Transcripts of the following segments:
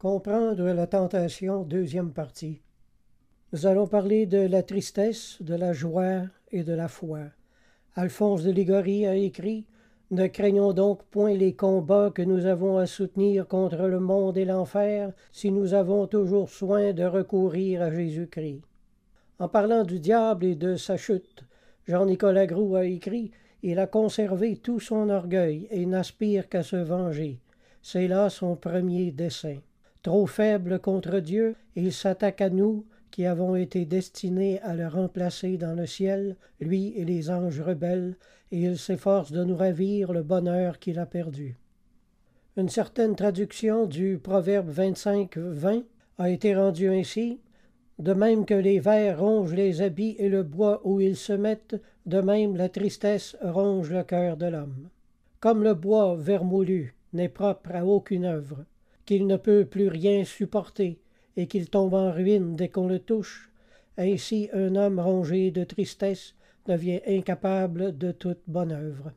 Comprendre la tentation, deuxième partie. Nous allons parler de la tristesse, de la joie et de la foi. Alphonse de Liguori a écrit « Ne craignons donc point les combats que nous avons à soutenir contre le monde et l'enfer, si nous avons toujours soin de recourir à Jésus-Christ. » En parlant du diable et de sa chute, Jean-Nicolas Groulx a écrit « Il a conservé tout son orgueil et n'aspire qu'à se venger. C'est là son premier dessein. Trop faible contre Dieu, il s'attaque à nous qui avons été destinés à le remplacer dans le ciel, lui et les anges rebelles, et il s'efforce de nous ravir le bonheur qu'il a perdu. » Une certaine traduction du proverbe 25-20 a été rendue ainsi « De même que les vers rongent les habits et le bois où ils se mettent, de même la tristesse ronge le cœur de l'homme. Comme le bois vermoulu n'est propre à aucune œuvre, qu'il ne peut plus rien supporter et qu'il tombe en ruine dès qu'on le touche, ainsi un homme rongé de tristesse devient incapable de toute bonne œuvre. »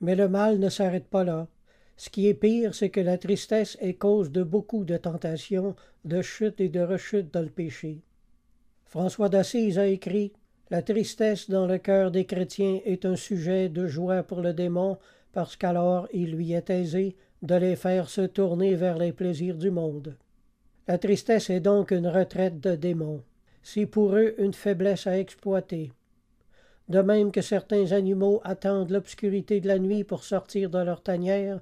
Mais le mal ne s'arrête pas là. Ce qui est pire, c'est que la tristesse est cause de beaucoup de tentations, de chutes et de rechutes dans le péché. François d'Assise a écrit « La tristesse dans le cœur des chrétiens est un sujet de joie pour le démon, parce qu'alors il lui est aisé de les faire se tourner vers les plaisirs du monde. » La tristesse est donc une retraite de démons. C'est pour eux une faiblesse à exploiter. De même que certains animaux attendent l'obscurité de la nuit pour sortir de leur tanière,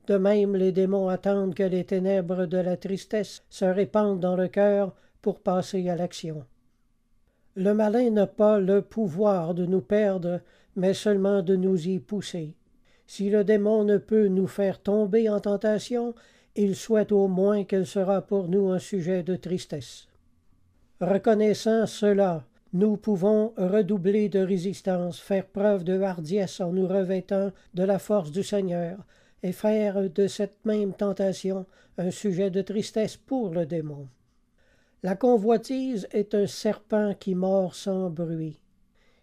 de même les démons attendent que les ténèbres de la tristesse se répandent dans le cœur pour passer à l'action. Le malin n'a pas le pouvoir de nous perdre, mais seulement de nous y pousser. Si le démon ne peut nous faire tomber en tentation, il souhaite au moins qu'elle sera pour nous un sujet de tristesse. Reconnaissant cela, nous pouvons redoubler de résistance, faire preuve de hardiesse en nous revêtant de la force du Seigneur, et faire de cette même tentation un sujet de tristesse pour le démon. La convoitise est un serpent qui mord sans bruit.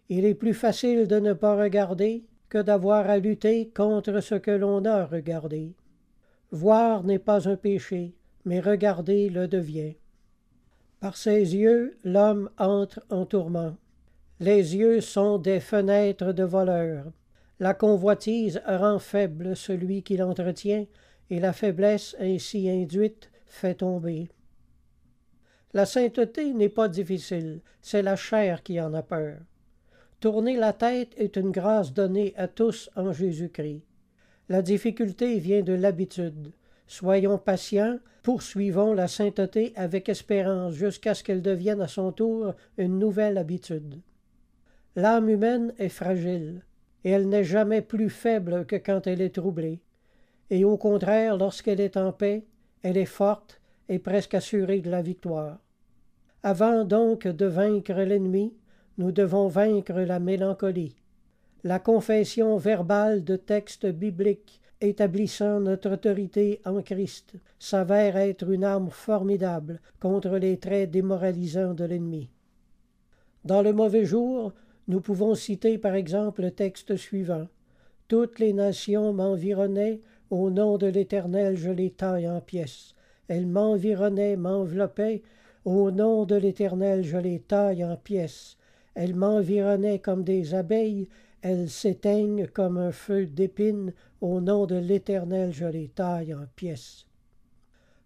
Il est plus facile de ne pas regarder que d'avoir à lutter contre ce que l'on a regardé. Voir n'est pas un péché, mais regarder le devient. Par ses yeux, l'homme entre en tourment. Les yeux sont des fenêtres de voleurs. La convoitise rend faible celui qui l'entretient, et la faiblesse ainsi induite fait tomber. La sainteté n'est pas difficile, c'est la chair qui en a peur. Tourner la tête est une grâce donnée à tous en Jésus-Christ. La difficulté vient de l'habitude. Soyons patients, poursuivons la sainteté avec espérance jusqu'à ce qu'elle devienne à son tour une nouvelle habitude. L'âme humaine est fragile, et elle n'est jamais plus faible que quand elle est troublée. Et au contraire, lorsqu'elle est en paix, elle est forte et presque assurée de la victoire. Avant donc de vaincre l'ennemi, nous devons vaincre la mélancolie. La confession verbale de textes bibliques établissant notre autorité en Christ s'avère être une arme formidable contre les traits démoralisants de l'ennemi. Dans le mauvais jour, nous pouvons citer par exemple le texte suivant. « Toutes les nations m'environnaient, au nom de l'Éternel je les taille en pièces. Elles m'environnaient, m'enveloppaient, au nom de l'Éternel je les taille en pièces. Elles m'environnaient comme des abeilles, elles s'éteignent comme un feu d'épines, au nom de l'Éternel je les taille en pièces. »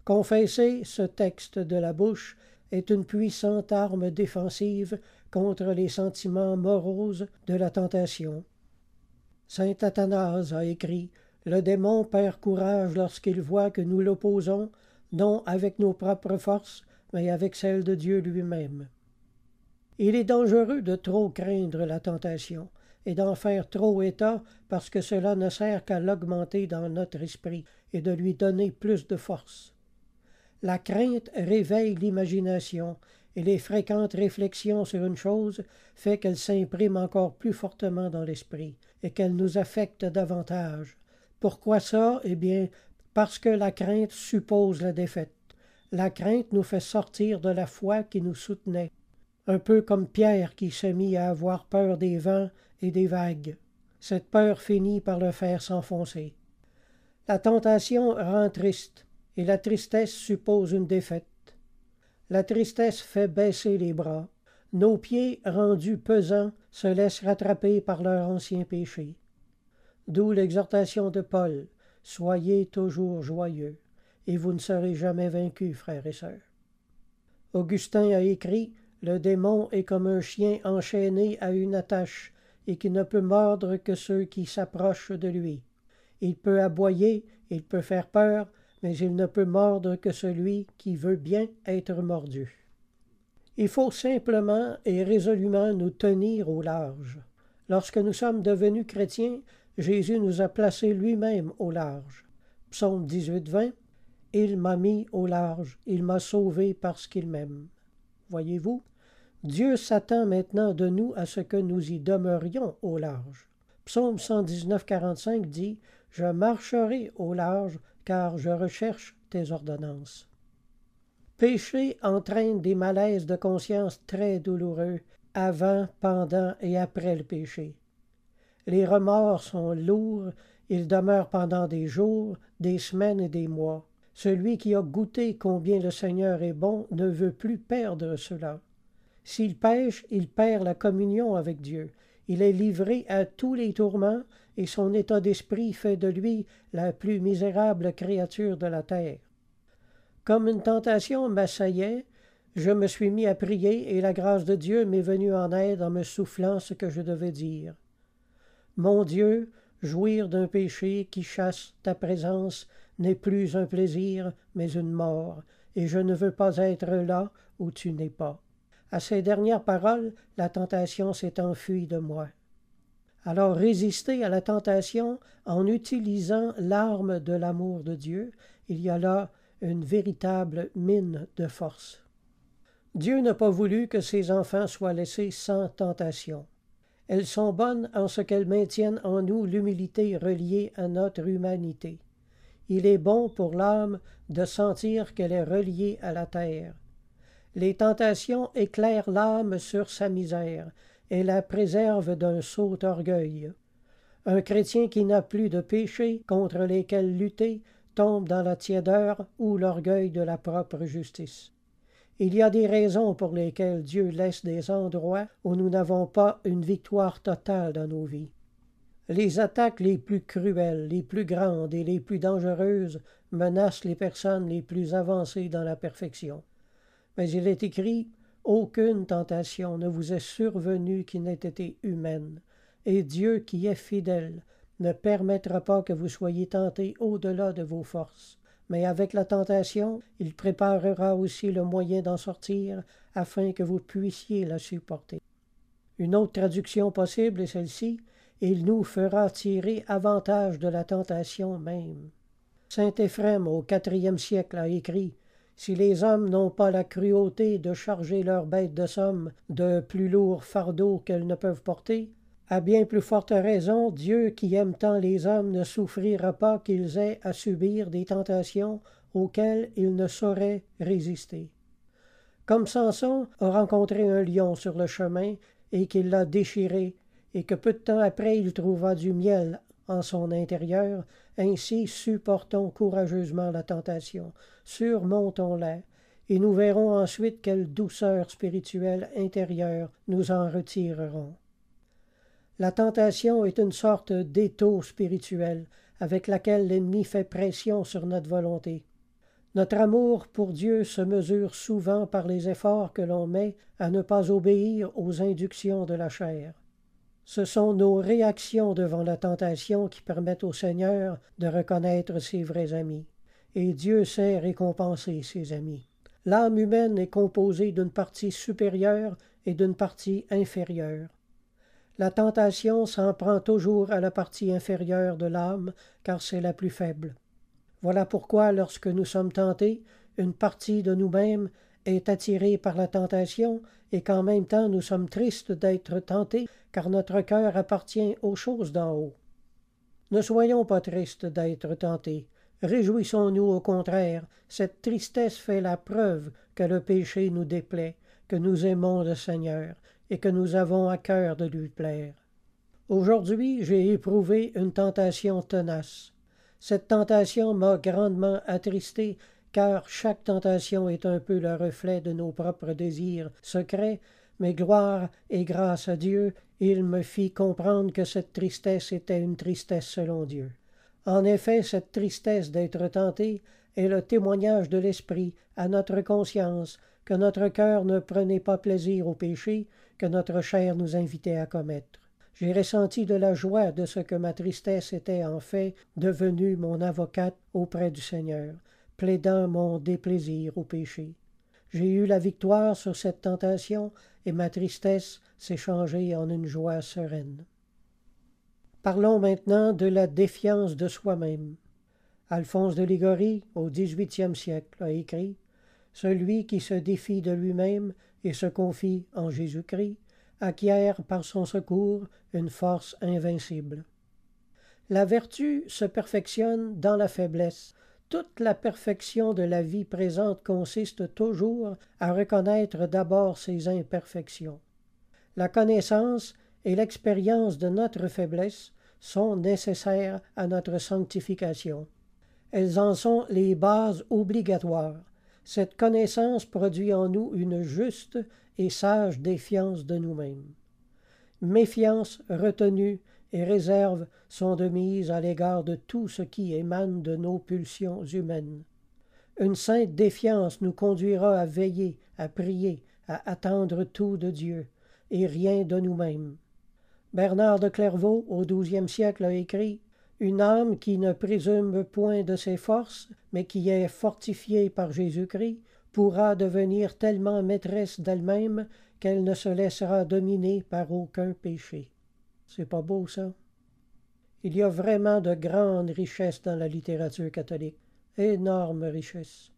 Confesser ce texte de la bouche est une puissante arme défensive contre les sentiments moroses de la tentation. Saint Athanase a écrit « Le démon perd courage lorsqu'il voit que nous l'opposons, non avec nos propres forces, mais avec celles de Dieu lui-même. » Il est dangereux de trop craindre la tentation et d'en faire trop état parce que cela ne sert qu'à l'augmenter dans notre esprit et de lui donner plus de force. La crainte réveille l'imagination et les fréquentes réflexions sur une chose fait qu'elle s'imprime encore plus fortement dans l'esprit et qu'elle nous affecte davantage. Pourquoi ça? Eh bien, parce que la crainte suppose la défaite. La crainte nous fait sortir de la foi qui nous soutenait, un peu comme Pierre qui se mit à avoir peur des vents et des vagues. Cette peur finit par le faire s'enfoncer. La tentation rend triste, et la tristesse suppose une défaite. La tristesse fait baisser les bras. Nos pieds, rendus pesants, se laissent rattraper par leurs anciens péchés. D'où l'exhortation de Paul, « Soyez toujours joyeux, et vous ne serez jamais vaincus, frères et sœurs. » Augustin a écrit, « Le démon est comme un chien enchaîné à une attache, et qui ne peut mordre que ceux qui s'approchent de lui. Il peut aboyer, il peut faire peur, mais il ne peut mordre que celui qui veut bien être mordu. » Il faut simplement et résolument nous tenir au large. Lorsque nous sommes devenus chrétiens, Jésus nous a placés lui-même au large. Psaume 18:20, « Il m'a mis au large, il m'a sauvé parce qu'il m'aime. » Voyez-vous, Dieu s'attend maintenant de nous à ce que nous y demeurions au large. Psaume 119:45 dit, « Je marcherai au large, car je recherche tes ordonnances. » Pécher entraîne des malaises de conscience très douloureux avant, pendant et après le péché. Les remords sont lourds, ils demeurent pendant des jours, des semaines et des mois. Celui qui a goûté combien le Seigneur est bon ne veut plus perdre cela. S'il pêche, il perd la communion avec Dieu. Il est livré à tous les tourments et son état d'esprit fait de lui la plus misérable créature de la terre. Comme une tentation m'assaillait, je me suis mis à prier et la grâce de Dieu m'est venue en aide en me soufflant ce que je devais dire. Mon Dieu, jouir d'un péché qui chasse ta présence n'est plus un plaisir, mais une mort, et je ne veux pas être là où tu n'es pas. À ces dernières paroles, la tentation s'est enfuie de moi. Alors résister à la tentation en utilisant l'arme de l'amour de Dieu, il y a là une véritable mine de force. Dieu n'a pas voulu que ses enfants soient laissés sans tentation. Elles sont bonnes en ce qu'elles maintiennent en nous l'humilité reliée à notre humanité. Il est bon pour l'âme de sentir qu'elle est reliée à la terre. Les tentations éclairent l'âme sur sa misère et la préservent d'un sot orgueil. Un chrétien qui n'a plus de péchés contre lesquels lutter tombe dans la tiédeur ou l'orgueil de la propre justice. Il y a des raisons pour lesquelles Dieu laisse des endroits où nous n'avons pas une victoire totale dans nos vies. Les attaques les plus cruelles, les plus grandes et les plus dangereuses menacent les personnes les plus avancées dans la perfection. Mais il est écrit « Aucune tentation ne vous est survenue qui n'ait été humaine, et Dieu qui est fidèle ne permettra pas que vous soyez tentés au-delà de vos forces. Mais avec la tentation, il préparera aussi le moyen d'en sortir, afin que vous puissiez la supporter. » Une autre traduction possible est celle-ci, « Il nous fera tirer avantage de la tentation même. » Saint Éphrem, au IVe siècle, a écrit « Si les hommes n'ont pas la cruauté de charger leurs bêtes de somme de plus lourds fardeaux qu'elles ne peuvent porter, à bien plus forte raison, Dieu qui aime tant les hommes ne souffrira pas qu'ils aient à subir des tentations auxquelles ils ne sauraient résister. » Comme Samson a rencontré un lion sur le chemin et qu'il l'a déchiré, et que peu de temps après il trouva du miel en son intérieur, ainsi supportons courageusement la tentation, surmontons-la, et nous verrons ensuite quelle douceur spirituelle intérieure nous en retirerons. La tentation est une sorte d'étau spirituel avec laquelle l'ennemi fait pression sur notre volonté. Notre amour pour Dieu se mesure souvent par les efforts que l'on met à ne pas obéir aux inductions de la chair. Ce sont nos réactions devant la tentation qui permettent au Seigneur de reconnaître ses vrais amis. Et Dieu sait récompenser ses amis. L'âme humaine est composée d'une partie supérieure et d'une partie inférieure. La tentation s'en prend toujours à la partie inférieure de l'âme, car c'est la plus faible. Voilà pourquoi, lorsque nous sommes tentés, une partie de nous-mêmes est attirée par la tentation, et qu'en même temps nous sommes tristes d'être tentés, car notre cœur appartient aux choses d'en haut. Ne soyons pas tristes d'être tentés. Réjouissons-nous au contraire. Cette tristesse fait la preuve que le péché nous déplaît, que nous aimons le Seigneur, et que nous avons à cœur de lui plaire. Aujourd'hui, j'ai éprouvé une tentation tenace. Cette tentation m'a grandement attristé, car chaque tentation est un peu le reflet de nos propres désirs secrets, mais gloire et grâce à Dieu, il me fit comprendre que cette tristesse était une tristesse selon Dieu. En effet, cette tristesse d'être tenté est le témoignage de l'Esprit à notre conscience que notre cœur ne prenait pas plaisir au péché que notre chair nous invitait à commettre. J'ai ressenti de la joie de ce que ma tristesse était en fait devenue mon avocate auprès du Seigneur, plaidant mon déplaisir au péché. J'ai eu la victoire sur cette tentation et ma tristesse s'est changée en une joie sereine. Parlons maintenant de la défiance de soi-même. Alphonse de Liguori, au XVIIIe siècle, a écrit « Celui qui se défie de lui-même et se confie en Jésus-Christ acquiert par son secours une force invincible. » La vertu se perfectionne dans la faiblesse. Toute la perfection de la vie présente consiste toujours à reconnaître d'abord ses imperfections. La connaissance et l'expérience de notre faiblesse sont nécessaires à notre sanctification. Elles en sont les bases obligatoires. Cette connaissance produit en nous une juste et sage défiance de nous-mêmes. Méfiance, retenue et réserve sont de mise à l'égard de tout ce qui émane de nos pulsions humaines. Une sainte défiance nous conduira à veiller, à prier, à attendre tout de Dieu, et rien de nous-mêmes. Bernard de Clairvaux, au XIIe siècle, a écrit « Une âme qui ne présume point de ses forces, mais qui est fortifiée par Jésus-Christ, pourra devenir tellement maîtresse d'elle-même qu'elle ne se laissera dominer par aucun péché. » C'est pas beau, ça? Il y a vraiment de grandes richesses dans la littérature catholique. Énorme richesse.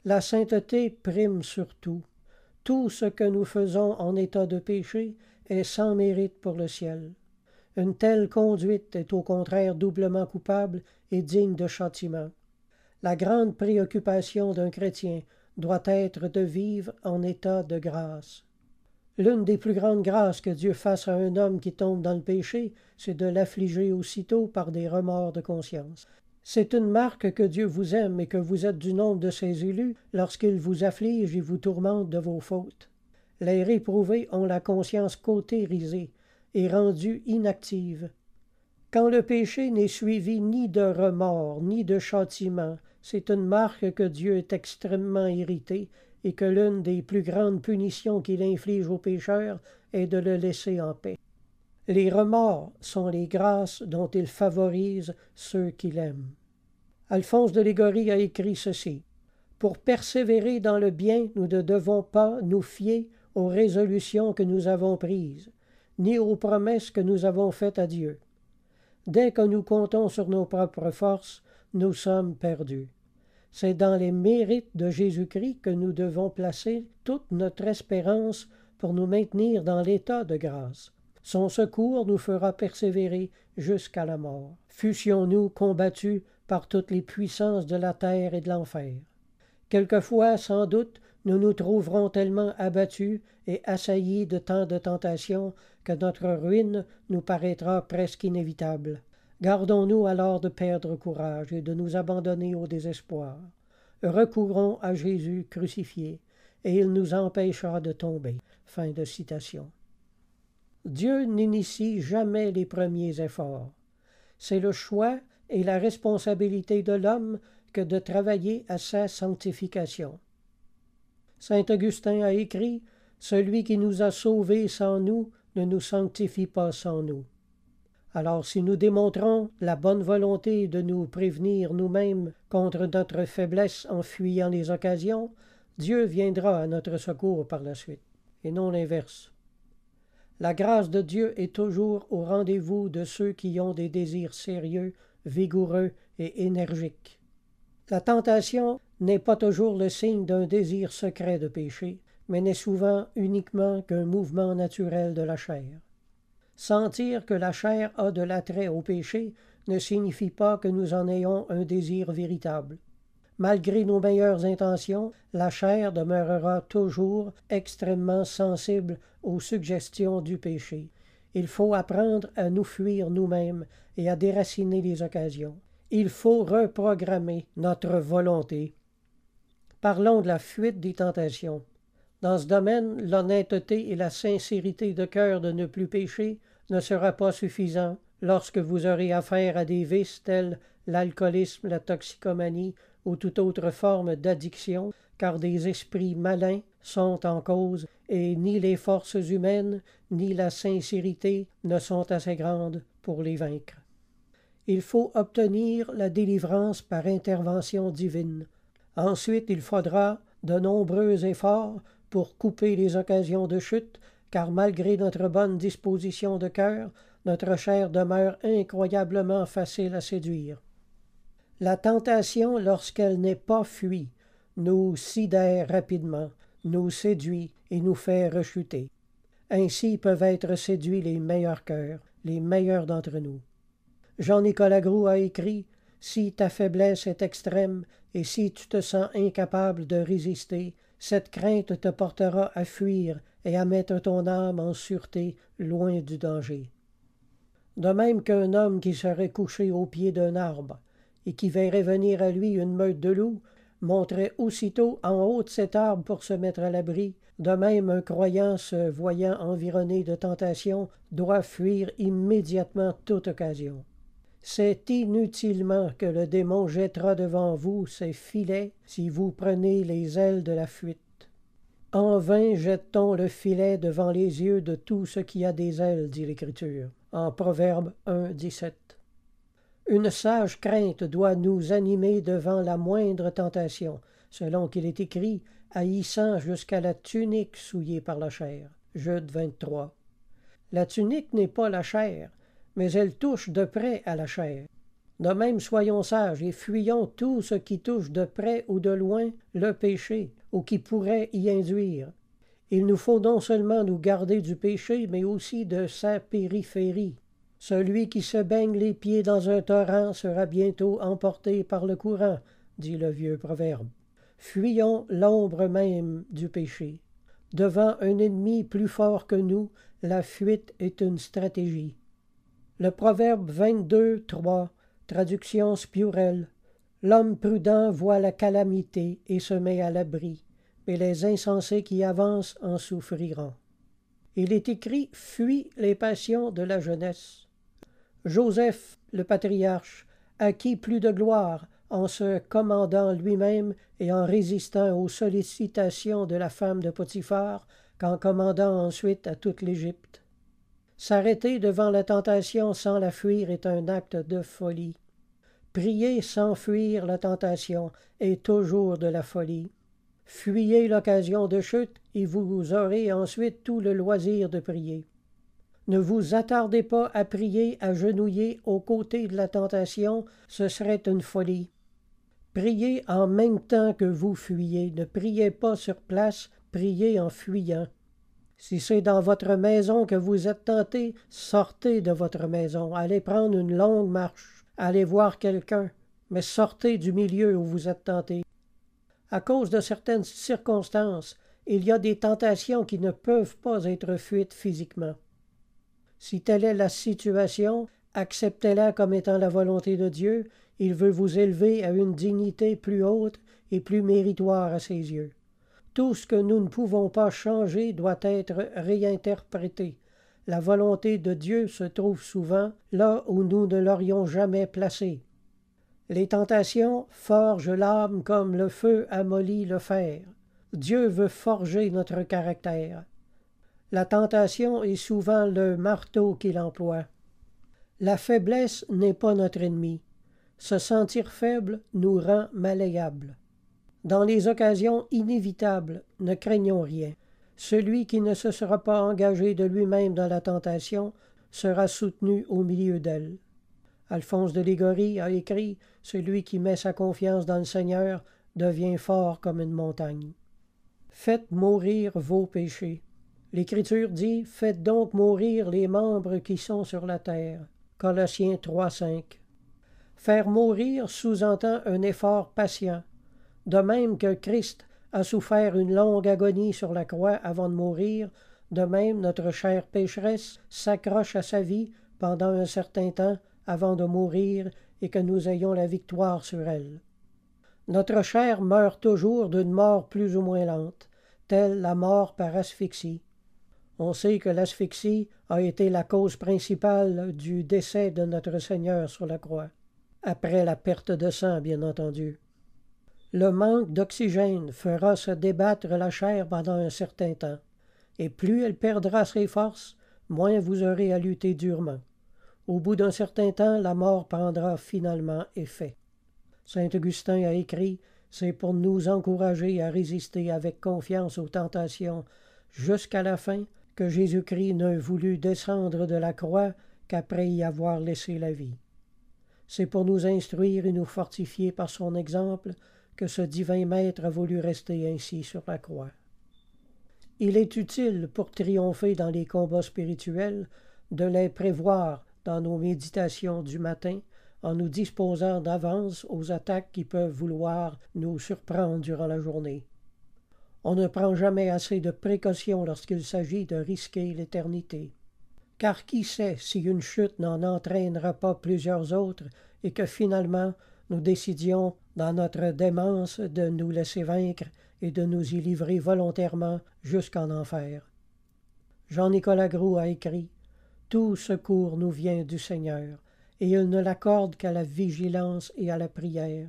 La sainteté prime sur tout. Tout ce que nous faisons en état de péché est sans mérite pour le ciel. Une telle conduite est au contraire doublement coupable et digne de châtiment. La grande préoccupation d'un chrétien doit être de vivre en état de grâce. L'une des plus grandes grâces que Dieu fasse à un homme qui tombe dans le péché, c'est de l'affliger aussitôt par des remords de conscience. C'est une marque que Dieu vous aime et que vous êtes du nombre de ses élus lorsqu'il vous afflige et vous tourmente de vos fautes. Les réprouvés ont la conscience cautérisée et rendue inactive. Quand le péché n'est suivi ni de remords ni de châtiment, c'est une marque que Dieu est extrêmement irrité et que l'une des plus grandes punitions qu'il inflige aux pécheurs est de le laisser en paix. Les remords sont les grâces dont il favorise ceux qu'il aime. Alphonse de Liguori a écrit ceci. « Pour persévérer dans le bien, nous ne devons pas nous fier aux résolutions que nous avons prises, ni aux promesses que nous avons faites à Dieu. Dès que nous comptons sur nos propres forces, nous sommes perdus. C'est dans les mérites de Jésus-Christ que nous devons placer toute notre espérance pour nous maintenir dans l'état de grâce. Son secours nous fera persévérer jusqu'à la mort. Fussions-nous combattus par toutes les puissances de la terre et de l'enfer. Quelquefois, sans doute, nous nous trouverons tellement abattus et assaillis de tant de tentations que notre ruine nous paraîtra presque inévitable. Gardons-nous alors de perdre courage et de nous abandonner au désespoir. Recourons à Jésus crucifié, et il nous empêchera de tomber. » Fin de citation. Dieu n'initie jamais les premiers efforts. C'est le choix et la responsabilité de l'homme que de travailler à sa sanctification. Saint Augustin a écrit « Celui qui nous a sauvés sans nous ne nous sanctifie pas sans nous. » Alors si nous démontrons la bonne volonté de nous prévenir nous-mêmes contre notre faiblesse en fuyant les occasions, Dieu viendra à notre secours par la suite, et non l'inverse. La grâce de Dieu est toujours au rendez-vous de ceux qui ont des désirs sérieux, vigoureux et énergiques. La tentation n'est pas toujours le signe d'un désir secret de péché, mais n'est souvent uniquement qu'un mouvement naturel de la chair. Sentir que la chair a de l'attrait au péché ne signifie pas que nous en ayons un désir véritable. Malgré nos meilleures intentions, la chair demeurera toujours extrêmement sensible aux suggestions du péché. Il faut apprendre à nous fuir nous-mêmes et à déraciner les occasions. il faut reprogrammer notre volonté. Parlons de la fuite des tentations. Dans ce domaine, l'honnêteté et la sincérité de cœur de ne plus pécher ne sera pas suffisant lorsque vous aurez affaire à des vices tels l'alcoolisme, la toxicomanie ou toute autre forme d'addiction, car des esprits malins sont en cause et ni les forces humaines ni la sincérité ne sont assez grandes pour les vaincre. Il faut obtenir la délivrance par intervention divine. Ensuite, il faudra de nombreux efforts pour couper les occasions de chute, car malgré notre bonne disposition de cœur, notre chair demeure incroyablement facile à séduire. La tentation, lorsqu'elle n'est pas fuie, nous sidère rapidement, nous séduit et nous fait rechuter. Ainsi peuvent être séduits les meilleurs cœurs, les meilleurs d'entre nous. Jean-Nicolas Groulx a écrit « Si ta faiblesse est extrême et si tu te sens incapable de résister, cette crainte te portera à fuir et à mettre ton âme en sûreté, loin du danger. » De même qu'un homme qui serait couché au pied d'un arbre et qui verrait venir à lui une meute de loups, monterait aussitôt en haut de cet arbre pour se mettre à l'abri, de même un croyant se voyant environné de tentations doit fuir immédiatement toute occasion. C'est inutilement que le démon jettera devant vous ses filets si vous prenez les ailes de la fuite. En vain jette-t-on le filet devant les yeux de tout ce qui a des ailes, dit l'Écriture, en Proverbe 1, 17. Une sage crainte doit nous animer devant la moindre tentation, selon qu'il est écrit, haïssant jusqu'à la tunique souillée par la chair. Jude 23. La tunique n'est pas la chair, mais elle touche de près à la chair. De même, soyons sages et fuyons tout ce qui touche de près ou de loin le péché, ou qui pourrait y induire. Il nous faut non seulement nous garder du péché, mais aussi de sa périphérie. Celui qui se baigne les pieds dans un torrent sera bientôt emporté par le courant, dit le vieux proverbe. Fuyons l'ombre même du péché. Devant un ennemi plus fort que nous, la fuite est une stratégie. Le proverbe 22, 3, traduction Spiurel. L'homme prudent voit la calamité et se met à l'abri, mais les insensés qui avancent en souffriront. Il est écrit « Fuis les passions de la jeunesse ». Joseph, le patriarche, acquit plus de gloire en se commandant lui-même et en résistant aux sollicitations de la femme de Potiphar qu'en commandant ensuite à toute l'Égypte. S'arrêter devant la tentation sans la fuir est un acte de folie. Prier sans fuir la tentation est toujours de la folie. Fuyez l'occasion de chute et vous aurez ensuite tout le loisir de prier. Ne vous attardez pas à prier agenouillé aux côtés de la tentation, ce serait une folie. Priez en même temps que vous fuyez, ne priez pas sur place, priez en fuyant. Si c'est dans votre maison que vous êtes tenté, sortez de votre maison, allez prendre une longue marche, allez voir quelqu'un, mais sortez du milieu où vous êtes tenté. À cause de certaines circonstances, il y a des tentations qui ne peuvent pas être fuites physiquement. Si telle est la situation, acceptez-la comme étant la volonté de Dieu. Il veut vous élever à une dignité plus haute et plus méritoire à ses yeux. Tout ce que nous ne pouvons pas changer doit être réinterprété. La volonté de Dieu se trouve souvent là où nous ne l'aurions jamais placée. Les tentations forgent l'âme comme le feu amollit le fer. Dieu veut forger notre caractère. La tentation est souvent le marteau qu'il emploie. La faiblesse n'est pas notre ennemi. Se sentir faible nous rend malléables. Dans les occasions inévitables, ne craignons rien. Celui qui ne se sera pas engagé de lui-même dans la tentation sera soutenu au milieu d'elle. Alphonse de Liguori a écrit « Celui qui met sa confiance dans le Seigneur devient fort comme une montagne. » Faites mourir vos péchés. L'Écriture dit « Faites donc mourir les membres qui sont sur la terre. » Colossiens 3, 5. Faire mourir sous-entend un effort patient. De même que Christ a souffert une longue agonie sur la croix avant de mourir, de même notre chair pécheresse s'accroche à sa vie pendant un certain temps avant de mourir et que nous ayons la victoire sur elle. Notre chair meurt toujours d'une mort plus ou moins lente, telle la mort par asphyxie. On sait que l'asphyxie a été la cause principale du décès de notre Seigneur sur la croix, après la perte de sang, bien entendu. Le manque d'oxygène fera se débattre la chair pendant un certain temps, et plus elle perdra ses forces, moins vous aurez à lutter durement. Au bout d'un certain temps, la mort prendra finalement effet. Saint Augustin a écrit « C'est pour nous encourager à résister avec confiance aux tentations jusqu'à la fin que Jésus-Christ ne voulut descendre de la croix qu'après y avoir laissé la vie. C'est pour nous instruire et nous fortifier par son exemple que ce divin Maître a voulu rester ainsi sur la croix. Il est utile, pour triompher dans les combats spirituels, de les prévoir dans nos méditations du matin, en nous disposant d'avance aux attaques qui peuvent vouloir nous surprendre durant la journée. On ne prend jamais assez de précautions lorsqu'il s'agit de risquer l'éternité. Car qui sait si une chute n'en entraînera pas plusieurs autres et que finalement nous décidions, dans notre démence, de nous laisser vaincre et de nous y livrer volontairement jusqu'en enfer. Jean-Nicolas Groulx a écrit « Tout secours nous vient du Seigneur, et il ne l'accorde qu'à la vigilance et à la prière,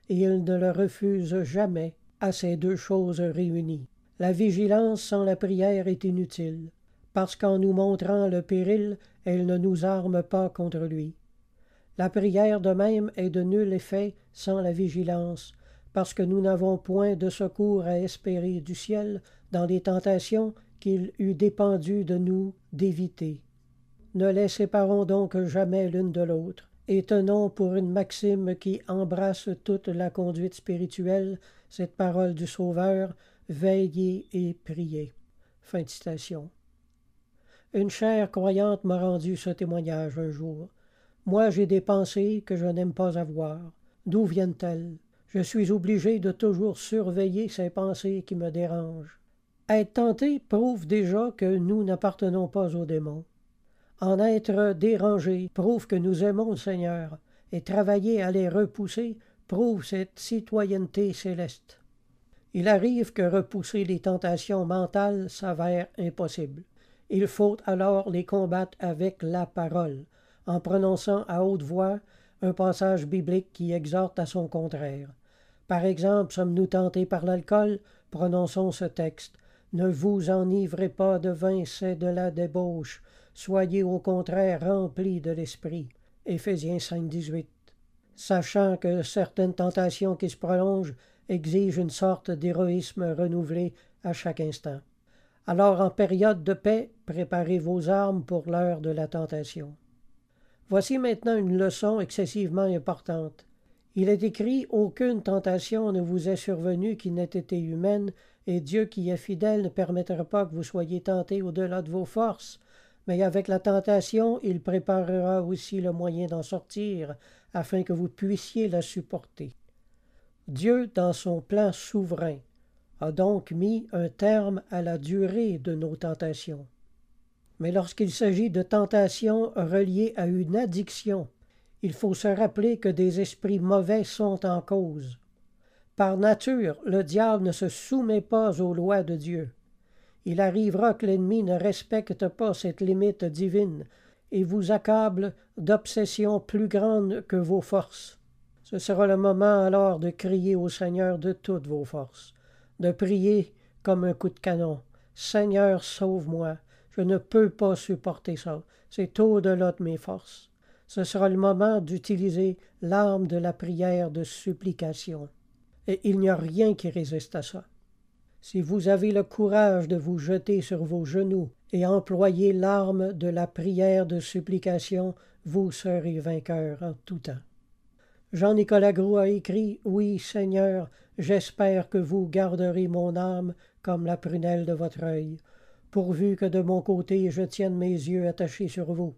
et il ne le refuse jamais à ces deux choses réunies. La vigilance sans la prière est inutile, parce qu'en nous montrant le péril, elle ne nous arme pas contre lui. La prière de même est de nul effet sans la vigilance, parce que nous n'avons point de secours à espérer du ciel dans les tentations qu'il eût dépendu de nous d'éviter. Ne les séparons donc jamais l'une de l'autre, et tenons pour une maxime qui embrasse toute la conduite spirituelle cette parole du Sauveur, « Veillez et priez ». Fin de citation. Une chère croyante m'a rendu ce témoignage un jour. Moi, j'ai des pensées que je n'aime pas avoir. D'où viennent-elles? Je suis obligé de toujours surveiller ces pensées qui me dérangent. Être tenté prouve déjà que nous n'appartenons pas aux démons. En être dérangé prouve que nous aimons le Seigneur, et travailler à les repousser prouve cette citoyenneté céleste. Il arrive que repousser les tentations mentales s'avère impossible. Il faut alors les combattre avec la parole, en prononçant à haute voix un passage biblique qui exhorte à son contraire. Par exemple, sommes-nous tentés par l'alcool? Prononçons ce texte. « Ne vous enivrez pas de vin, c'est de la débauche. Soyez au contraire remplis de l'esprit. » Éphésiens 5, 18. Sachant que certaines tentations qui se prolongent exigent une sorte d'héroïsme renouvelé à chaque instant. Alors, en période de paix, préparez vos armes pour l'heure de la tentation. Voici maintenant une leçon excessivement importante. Il est écrit « Aucune tentation ne vous est survenue qui n'ait été humaine, et Dieu qui est fidèle ne permettra pas que vous soyez tentés au-delà de vos forces. Mais avec la tentation, il préparera aussi le moyen d'en sortir, afin que vous puissiez la supporter. » Dieu, dans son plan souverain, a donc mis un terme à la durée de nos tentations. Mais lorsqu'il s'agit de tentations reliées à une addiction, il faut se rappeler que des esprits mauvais sont en cause. Par nature, le diable ne se soumet pas aux lois de Dieu. Il arrivera que l'ennemi ne respecte pas cette limite divine et vous accable d'obsessions plus grandes que vos forces. Ce sera le moment alors de crier au Seigneur de toutes vos forces, de prier comme un coup de canon. « Seigneur, sauve-moi, je ne peux pas supporter ça, c'est au-delà de mes forces. » Ce sera le moment d'utiliser l'arme de la prière de supplication. Et il n'y a rien qui résiste à ça. Si vous avez le courage de vous jeter sur vos genoux et employer l'arme de la prière de supplication, vous serez vainqueur en tout temps. Jean-Nicolas Groulx a écrit « Oui, Seigneur, j'espère que vous garderez mon âme comme la prunelle de votre œil, pourvu que de mon côté je tienne mes yeux attachés sur vous,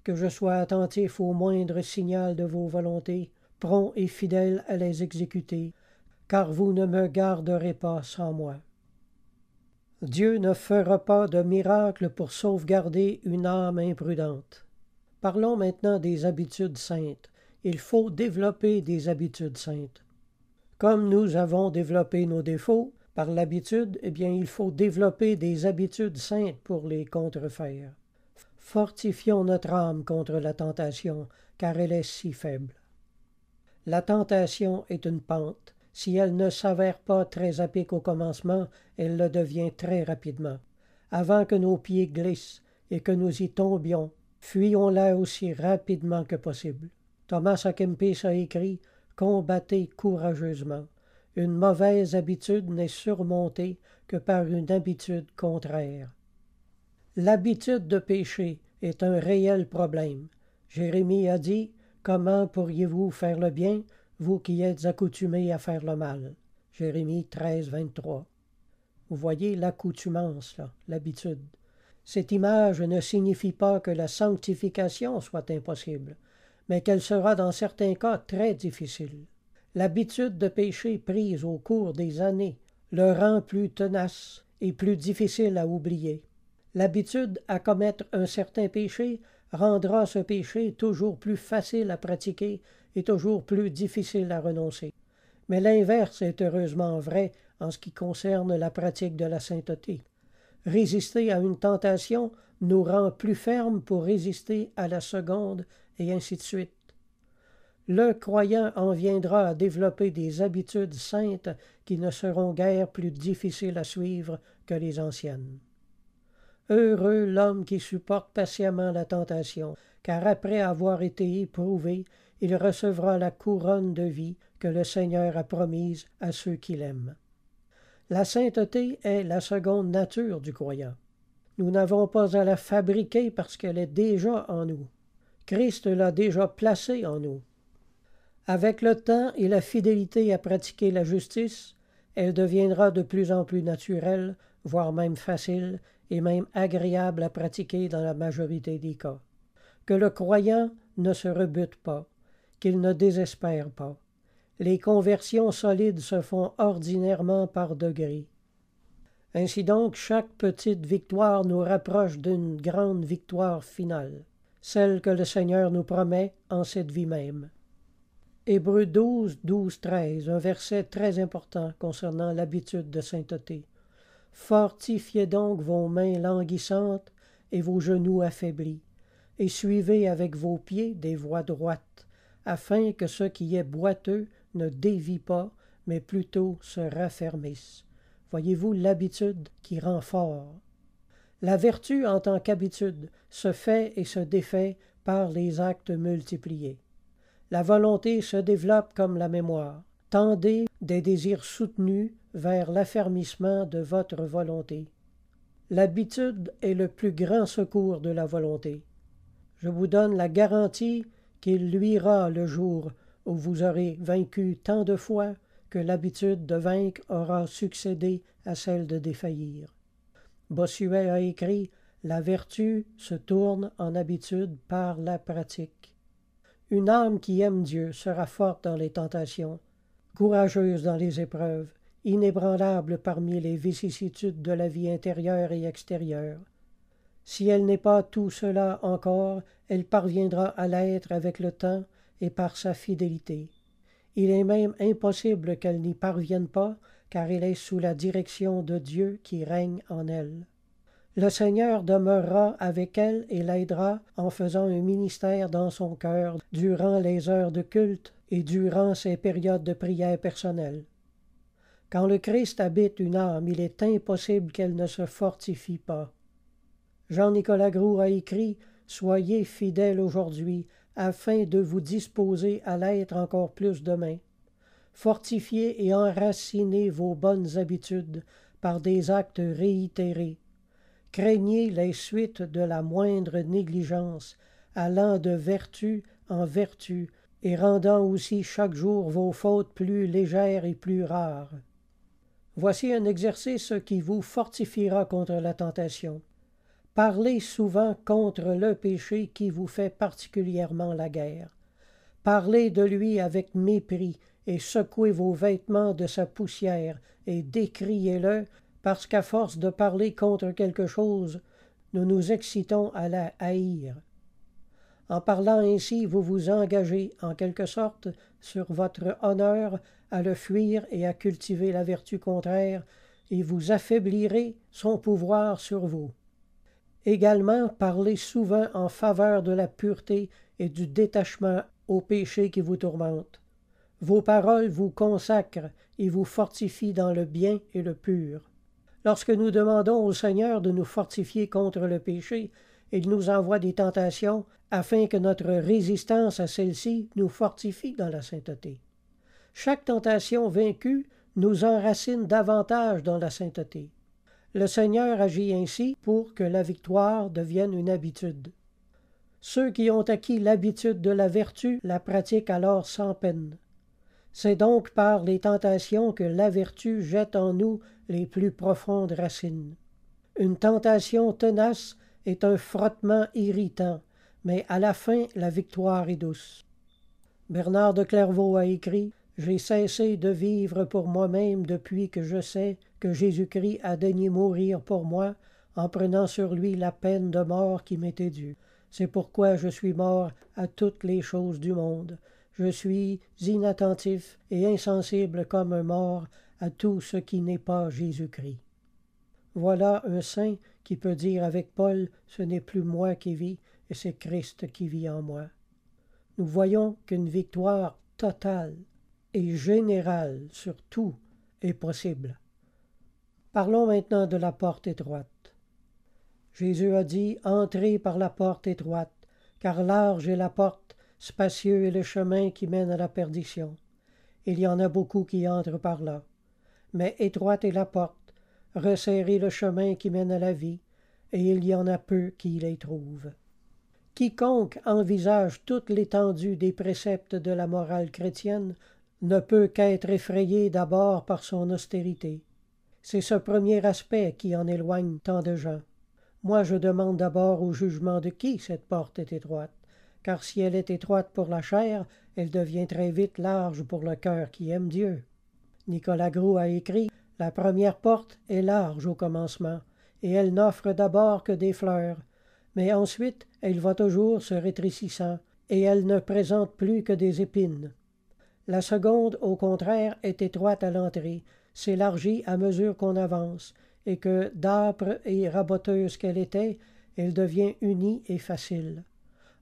que je sois attentif au moindre signal de vos volontés, prompt et fidèle à les exécuter, car vous ne me garderez pas sans moi. » Dieu ne fera pas de miracle pour sauvegarder une âme imprudente. Parlons maintenant des habitudes saintes, il faut développer des habitudes saintes. Comme nous avons développé nos défauts par l'habitude, eh bien, il faut développer des habitudes saintes pour les contrefaire. Fortifions notre âme contre la tentation, car elle est si faible. La tentation est une pente. Si elle ne s'avère pas très à pic au commencement, elle le devient très rapidement. Avant que nos pieds glissent et que nous y tombions, fuyons-la aussi rapidement que possible. Thomas à Kempis a écrit « Combattez courageusement. Une mauvaise habitude n'est surmontée que par une habitude contraire. » L'habitude de pécher est un réel problème. Jérémie a dit « Comment pourriez-vous faire le bien, vous qui êtes accoutumés à faire le mal? » Jérémie 13, 23. Vous voyez l'accoutumance, là, l'habitude. Cette image ne signifie pas que la sanctification soit impossible, mais qu'elle sera dans certains cas très difficile. L'habitude de pécher prise au cours des années le rend plus tenace et plus difficile à oublier. L'habitude à commettre un certain péché rendra ce péché toujours plus facile à pratiquer et toujours plus difficile à renoncer. Mais l'inverse est heureusement vrai en ce qui concerne la pratique de la sainteté. Résister à une tentation nous rend plus fermes pour résister à la seconde, et ainsi de suite. Le croyant en viendra à développer des habitudes saintes qui ne seront guère plus difficiles à suivre que les anciennes. Heureux l'homme qui supporte patiemment la tentation, car après avoir été éprouvé, il recevra la couronne de vie que le Seigneur a promise à ceux qui l'aiment. La sainteté est la seconde nature du croyant. Nous n'avons pas à la fabriquer parce qu'elle est déjà en nous. Christ l'a déjà placée en nous. Avec le temps et la fidélité à pratiquer la justice, elle deviendra de plus en plus naturelle, voire même facile, et même agréable à pratiquer dans la majorité des cas. Que le croyant ne se rebute pas, qu'il ne désespère pas. Les conversions solides se font ordinairement par degrés. Ainsi donc, chaque petite victoire nous rapproche d'une grande victoire finale, celle que le Seigneur nous promet en cette vie même. Hébreux 12, 12, 13, un verset très important concernant l'habitude de sainteté. « Fortifiez donc vos mains languissantes et vos genoux affaiblis, et suivez avec vos pieds des voies droites, afin que ce qui est boiteux ne dévie pas, mais plutôt se raffermisse. » Voyez-vous l'habitude qui rend fort. La vertu en tant qu'habitude se fait et se défait par les actes multipliés. La volonté se développe comme la mémoire. Tendez des désirs soutenus vers l'affermissement de votre volonté. L'habitude est le plus grand secours de la volonté. Je vous donne la garantie qu'il luira le jour où vous aurez vaincu tant de fois que l'habitude de vaincre aura succédé à celle de défaillir. Bossuet a écrit « La vertu se tourne en habitude par la pratique ». Une âme qui aime Dieu sera forte dans les tentations, courageuse dans les épreuves, inébranlable parmi les vicissitudes de la vie intérieure et extérieure. Si elle n'est pas tout cela encore, elle parviendra à l'être avec le temps et par sa fidélité. Il est même impossible qu'elle n'y parvienne pas, car elle est sous la direction de Dieu qui règne en elle. Le Seigneur demeurera avec elle et l'aidera en faisant un ministère dans son cœur durant les heures de culte et durant ses périodes de prière personnelle. Quand le Christ habite une âme, il est impossible qu'elle ne se fortifie pas. Jean-Nicolas Groulx a écrit « Soyez fidèles aujourd'hui, afin de vous disposer à l'être encore plus demain. Fortifiez et enracinez vos bonnes habitudes par des actes réitérés. Craignez les suites de la moindre négligence, allant de vertu en vertu, et rendant aussi chaque jour vos fautes plus légères et plus rares. » Voici un exercice qui vous fortifiera contre la tentation. Parlez souvent contre le péché qui vous fait particulièrement la guerre. Parlez de lui avec mépris et secouez vos vêtements de sa poussière et décriez-le, parce qu'à force de parler contre quelque chose, nous nous excitons à la haïr. En parlant ainsi, vous vous engagez, en quelque sorte, sur votre honneur, à le fuir et à cultiver la vertu contraire, et vous affaiblirez son pouvoir sur vous. Également, parlez souvent en faveur de la pureté et du détachement au péché qui vous tourmente. Vos paroles vous consacrent et vous fortifient dans le bien et le pur. Lorsque nous demandons au Seigneur de nous fortifier contre le péché, il nous envoie des tentations afin que notre résistance à celle-ci nous fortifie dans la sainteté. Chaque tentation vaincue nous enracine davantage dans la sainteté. Le Seigneur agit ainsi pour que la victoire devienne une habitude. Ceux qui ont acquis l'habitude de la vertu la pratiquent alors sans peine. C'est donc par les tentations que la vertu jette en nous les plus profondes racines. Une tentation tenace est un frottement irritant, mais à la fin la victoire est douce. Bernard de Clairvaux a écrit « J'ai cessé de vivre pour moi-même depuis que je sais que Jésus-Christ a daigné mourir pour moi en prenant sur lui la peine de mort qui m'était due. C'est pourquoi je suis mort à toutes les choses du monde. Je suis inattentif et insensible comme un mort à tout ce qui n'est pas Jésus-Christ. » Voilà un saint qui peut dire avec Paul « Ce n'est plus moi qui vis, et c'est Christ qui vit en moi. » Nous voyons qu'une victoire totale et générale sur tout est possible. Parlons maintenant de la porte étroite. Jésus a dit « Entrez par la porte étroite, car large est la porte, spacieux est le chemin qui mène à la perdition. Il y en a beaucoup qui entrent par là. Mais étroite est la porte, resserré le chemin qui mène à la vie, et il y en a peu qui les trouvent. » Quiconque envisage toute l'étendue des préceptes de la morale chrétienne ne peut qu'être effrayé d'abord par son austérité. C'est ce premier aspect qui en éloigne tant de gens. Moi, je demande d'abord au jugement de qui cette porte est étroite, car si elle est étroite pour la chair, elle devient très vite large pour le cœur qui aime Dieu. Nicolas Gros a écrit « La première porte est large au commencement, et elle n'offre d'abord que des fleurs, mais ensuite elle va toujours se rétrécissant, et elle ne présente plus que des épines. La seconde, au contraire, est étroite à l'entrée, s'élargit à mesure qu'on avance, et que, d'âpre et raboteuse qu'elle était, elle devient unie et facile.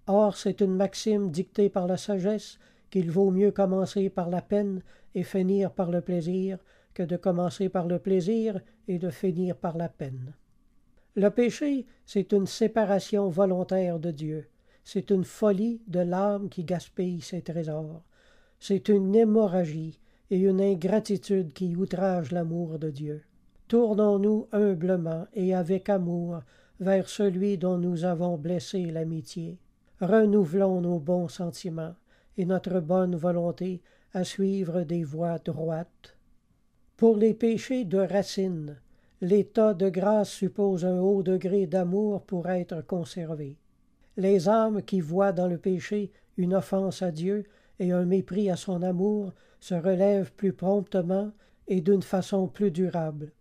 Or, c'est une maxime dictée par la sagesse qu'il vaut mieux commencer par la peine et finir par le plaisir, que de commencer par le plaisir et de finir par la peine. Le péché, c'est une séparation volontaire de Dieu. C'est une folie de l'âme qui gaspille ses trésors. C'est une hémorragie et une ingratitude qui outrage l'amour de Dieu. Tournons-nous humblement et avec amour vers celui dont nous avons blessé l'amitié. Renouvelons nos bons sentiments et notre bonne volonté à suivre des voies droites. Pour les péchés de racine, l'état de grâce suppose un haut degré d'amour pour être conservé. Les âmes qui voient dans le péché une offense à Dieu et un mépris à son amour se relèvent plus promptement et d'une façon plus durable.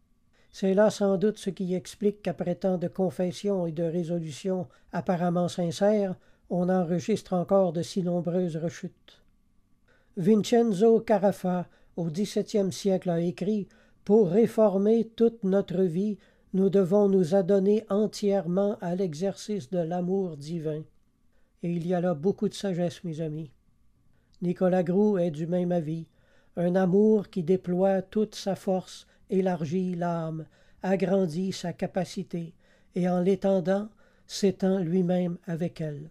C'est là sans doute ce qui explique qu'après tant de confessions et de résolutions apparemment sincères, on enregistre encore de si nombreuses rechutes. Vincenzo Carafa, au XVIIe siècle, a écrit « Pour réformer toute notre vie, nous devons nous adonner entièrement à l'exercice de l'amour divin. » Et il y a là beaucoup de sagesse, mes amis. Nicolas Gros est du même avis. Un amour qui déploie toute sa force élargit l'âme, agrandit sa capacité, et en l'étendant, s'étend lui-même avec elle.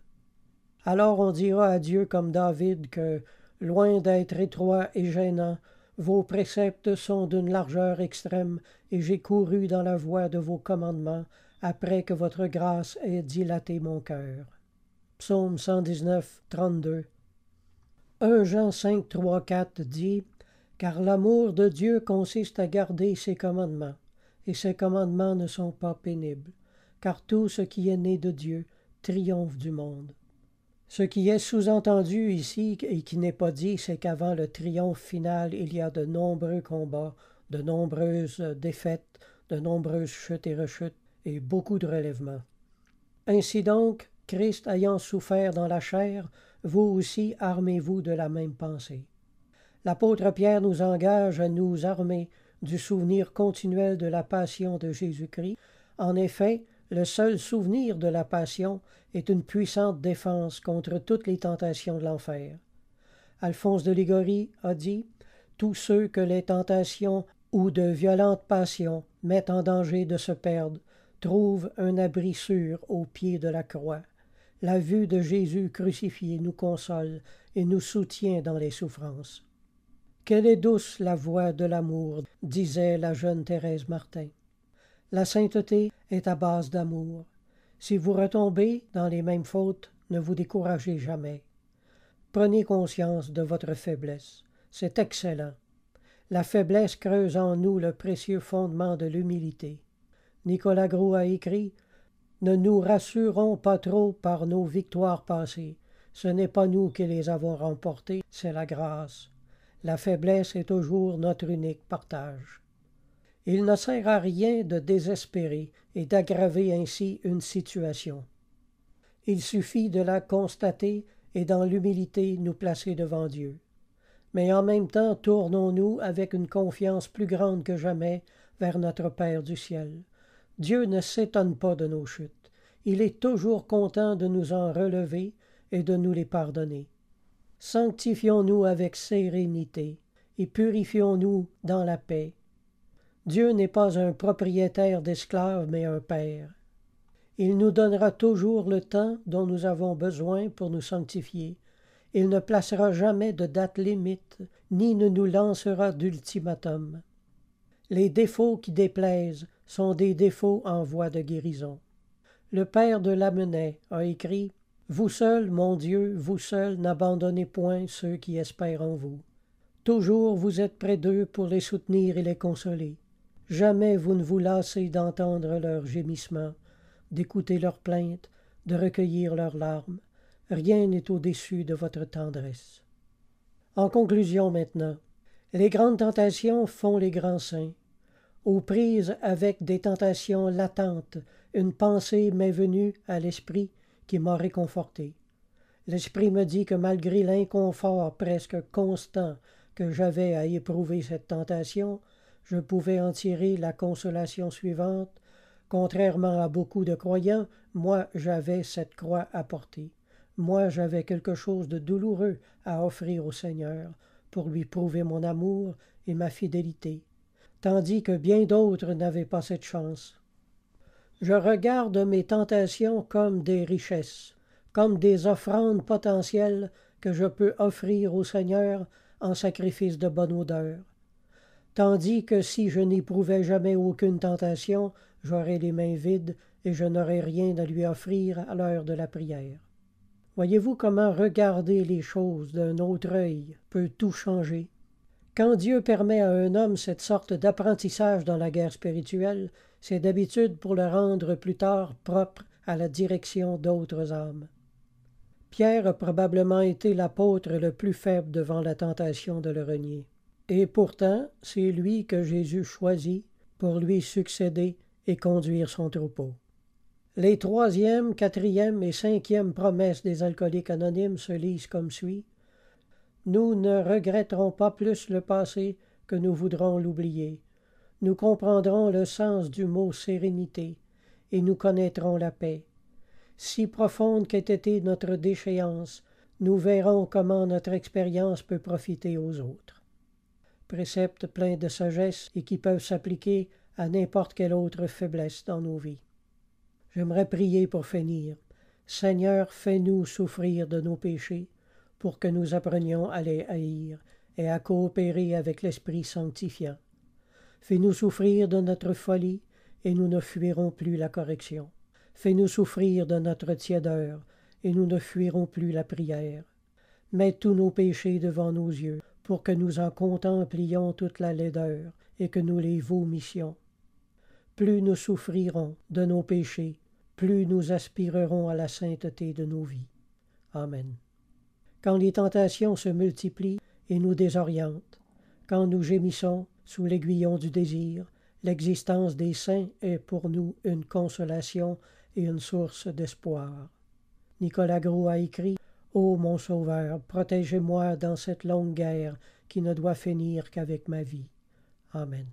Alors on dira à Dieu comme David que, loin d'être étroit et gênant, vos préceptes sont d'une largeur extrême, et j'ai couru dans la voie de vos commandements, après que votre grâce ait dilaté mon cœur. Psaume 119, 32. 1 Jean 5, 3, 4 dit « Car l'amour de Dieu consiste à garder ses commandements, et ses commandements ne sont pas pénibles, car tout ce qui est né de Dieu triomphe du monde. » Ce qui est sous-entendu ici et qui n'est pas dit, c'est qu'avant le triomphe final, il y a de nombreux combats, de nombreuses défaites, de nombreuses chutes et rechutes, et beaucoup de relèvements. Ainsi donc, Christ ayant souffert dans la chair, vous aussi armez-vous de la même pensée. L'apôtre Pierre nous engage à nous armer du souvenir continuel de la passion de Jésus-Christ. En effet, le seul souvenir de la passion est une puissante défense contre toutes les tentations de l'enfer. Alphonse de Liguori a dit « Tous ceux que les tentations ou de violentes passions mettent en danger de se perdre trouvent un abri sûr au pied de la croix. La vue de Jésus crucifié nous console et nous soutient dans les souffrances. » Quelle est douce la voix de l'amour, disait la jeune Thérèse Martin. La sainteté est à base d'amour. Si vous retombez dans les mêmes fautes, ne vous découragez jamais. Prenez conscience de votre faiblesse. C'est excellent. La faiblesse creuse en nous le précieux fondement de l'humilité. Nicolas Gros a écrit « Ne nous rassurons pas trop par nos victoires passées. Ce n'est pas nous qui les avons remportées, c'est la grâce. La faiblesse est toujours notre unique partage. » Il ne sert à rien de désespérer et d'aggraver ainsi une situation. Il suffit de la constater et dans l'humilité nous placer devant Dieu. Mais en même temps, tournons-nous avec une confiance plus grande que jamais vers notre Père du ciel. Dieu ne s'étonne pas de nos chutes. Il est toujours content de nous en relever et de nous les pardonner. Sanctifions-nous avec sérénité et purifions-nous dans la paix. Dieu n'est pas un propriétaire d'esclaves, mais un Père. Il nous donnera toujours le temps dont nous avons besoin pour nous sanctifier. Il ne placera jamais de date limite, ni ne nous lancera d'ultimatum. Les défauts qui déplaisent sont des défauts en voie de guérison. Le père de Lamennais a écrit « Vous seul, mon Dieu, vous seul, n'abandonnez point ceux qui espèrent en vous. Toujours vous êtes près d'eux pour les soutenir et les consoler. Jamais vous ne vous lassez d'entendre leurs gémissements, d'écouter leurs plaintes, de recueillir leurs larmes. Rien n'est au-dessus de votre tendresse. » En conclusion maintenant, les grandes tentations font les grands saints. Aux prises avec des tentations latentes, une pensée m'est venue à l'esprit qui m'a réconforté. L'esprit me dit que malgré l'inconfort presque constant que j'avais à éprouver cette tentation, je pouvais en tirer la consolation suivante. Contrairement à beaucoup de croyants, moi j'avais cette croix à porter. Moi j'avais quelque chose de douloureux à offrir au Seigneur pour lui prouver mon amour et ma fidélité, tandis que bien d'autres n'avaient pas cette chance. Je regarde mes tentations comme des richesses, comme des offrandes potentielles que je peux offrir au Seigneur en sacrifice de bonne odeur. Tandis que si je n'éprouvais jamais aucune tentation, j'aurais les mains vides et je n'aurais rien à lui offrir à l'heure de la prière. Voyez-vous comment regarder les choses d'un autre œil peut tout changer? Quand Dieu permet à un homme cette sorte d'apprentissage dans la guerre spirituelle, c'est d'habitude pour le rendre plus tard propre à la direction d'autres âmes. Pierre a probablement été l'apôtre le plus faible devant la tentation de le renier. Et pourtant, c'est lui que Jésus choisit pour lui succéder et conduire son troupeau. Les 3e, 4e et 5e promesses des alcooliques anonymes se lisent comme suit. Nous ne regretterons pas plus le passé que nous voudrons l'oublier. Nous comprendrons le sens du mot sérénité et nous connaîtrons la paix. Si profonde qu'ait été notre déchéance, nous verrons comment notre expérience peut profiter aux autres. Préceptes pleins de sagesse et qui peuvent s'appliquer à n'importe quelle autre faiblesse dans nos vies. J'aimerais prier pour finir. Seigneur, fais-nous souffrir de nos péchés pour que nous apprenions à les haïr et à coopérer avec l'Esprit sanctifiant. Fais-nous souffrir de notre folie et nous ne fuirons plus la correction. Fais-nous souffrir de notre tiédeur et nous ne fuirons plus la prière. Mets tous nos péchés devant nos yeux pour que nous en contemplions toute la laideur et que nous les vomissions. Plus nous souffrirons de nos péchés, plus nous aspirerons à la sainteté de nos vies. Amen. Quand les tentations se multiplient et nous désorientent, quand nous gémissons sous l'aiguillon du désir, l'existence des saints est pour nous une consolation et une source d'espoir. Nicolas Gros a écrit « Ô mon Sauveur, protégez-moi dans cette longue guerre qui ne doit finir qu'avec ma vie. » Amen.